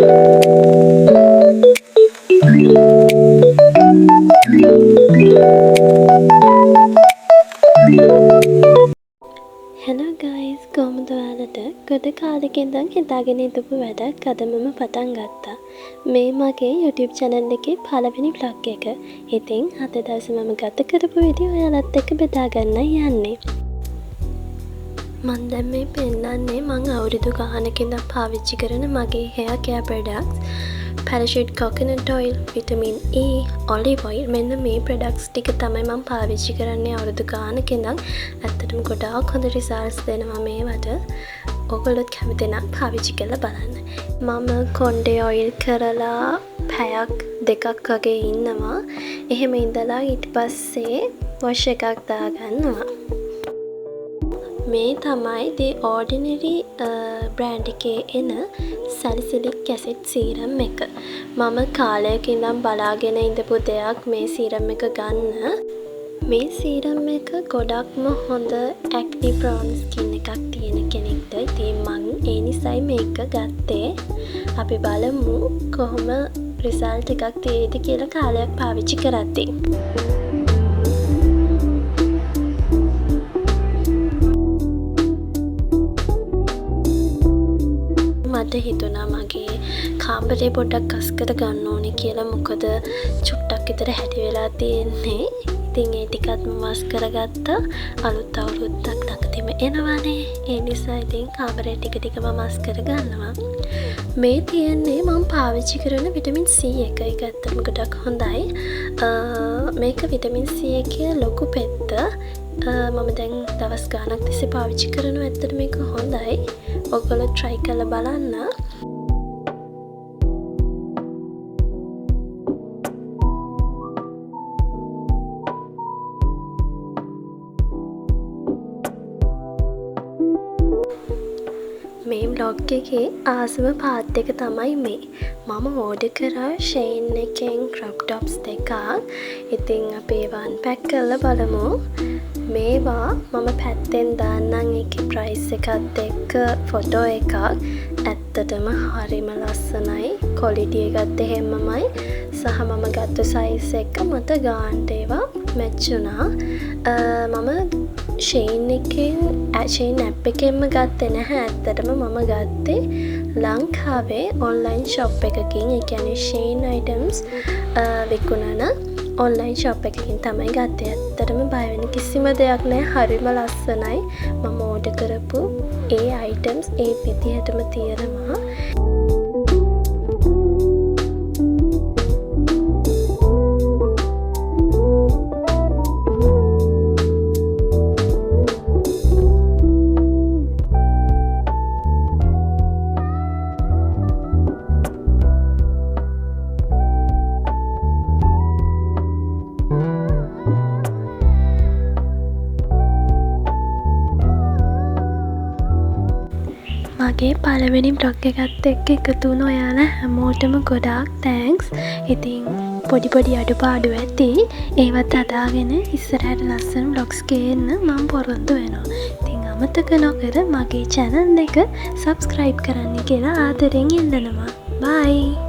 Hello guys, කොහොමද ඔයාලට? ගොඩ කාලෙක ඉඳන් හිතාගෙන ඉඳපු වැඩක් අද මම පටන් ගත්තා. මේ මගේ YouTube channel එකේ පළවෙනි vlog එක. ඉතින් අද දවසේ මම ගත කරපු විදිය ඔයාලත් එක්ක බෙදා ගන්නයි යන්නේ. මම දැන් මේ පෙන්නන්නේ මම අවුරුදු ගානක ඉඳන් පාවිච්චි කරන මගේ hair care products. Parachute coconut oil, vitamin E, olive oil මෙන්න මේ products ටික තමයි මම පාවිච්චි කරන්නේ අවුරුදු ගානක ඉඳන්. ඇත්තටම ගොඩාක් හොඳ results දෙනවා මේවට. ඔයගොල්ලොත් කැමති නම් පාවිච්චි කරලා බලන්න. මම කොණ්ඩේ oil කරලා පැයක් දෙකක් වගේ ඉන්නවා. එහෙම ඉඳලා ඊට පස්සේ wash එකක් දාගන්නවා. මේ තමයි The Ordinary brand එකේ එන salicylic acid serum එක. මම කාලයක ඉඳන් බලාගෙන ඉඳපු දෙයක් මේ serum එක ගන්න. මේ serum එක ගොඩක්ම හොඳ acne prone skin එකක් තියෙන කෙනෙක්ට. ඉතින් මං ඒ නිසයි මේක ගත්තේ. අපි බලමු කොහොම result එකක් තියෙයිද කියලා කාලයක් පාවිච්චි කරද්දී. මට හිතුණා මගේ කාමරේ පොඩ්ඩක් කස් කර ගන්න ඕනේ කියලා. මොකද චුට්ටක් විතර හැටි වෙලා තියෙන්නේ. ඉතින් ඒ ටිකත් මම වස් කරගත්තා. අලුත් අවුරුද්දක් ළඟදීම එනවනේ. ඒ නිසා ඉතින් කාමරේ ටික ටික මම වස් කර ගන්නවා. මේ තියෙන්නේ මම පාවිච්චි කරන විටමින් C එක. ඒක ඇත්තටම ගොඩක් හොඳයි. මේක විටමින් C එකේ ලොකු පෙත්ත. මම දැන් දවස් ගානක් තිස්සේ පාවිච්චි කරනවා. ඇත්තට මේක හොඳයි. ඔයගොල්ලෝ try කරලා බලන්න. මේ vlog එකේ ආසම පාත් එක තමයි මේ. මම order කරා Shein එකෙන් crop tops දෙකක්. ඉතින් අපි ඒවා unpack කරලා බලමු. මේවා මම පැත්තෙන් දාන්නම් ඒකේ price එකත් එක්ක ෆොටෝ එකක්. ඇත්තටම හරිම ලස්සනයි. quality එකත් එහෙමමයි. සහ මම ගත්ත size එක මට ගානට ඒවා match වුණා. මම Shein එකෙන් Shein app එකෙන්ම ගත්තේ නැහැ. ඇත්තටම මම ගත්තේ ලංකාවේ online shop එකකින්. ඒ කියන්නේ Shein items විකුණන online shop එකකින් තමයි ගත්තේ. ඇත්තටම බය වෙන කිසිම දෙයක් නැහැ. හරිම ලස්සනයි. මම order කරපු ඒ items ඒ විදිහටම තියෙනවා. මගේ පළවෙනි vlog එකත් එක්ක එකතු වුණ ඔයාලා හැමෝටම ගොඩාක් thanks. ඉතින් පොඩි අඩුපාඩු ඇති. ඒවත් අදාගෙන ඉස්සරහට ලස්සන vlogs ගේන්න මම පොරොන්දු වෙනවා. ඉතින් අමතක නොකර මගේ channel එක subscribe කරන්න කියලා ආදරෙන් ඉල්ලනවා. Bye.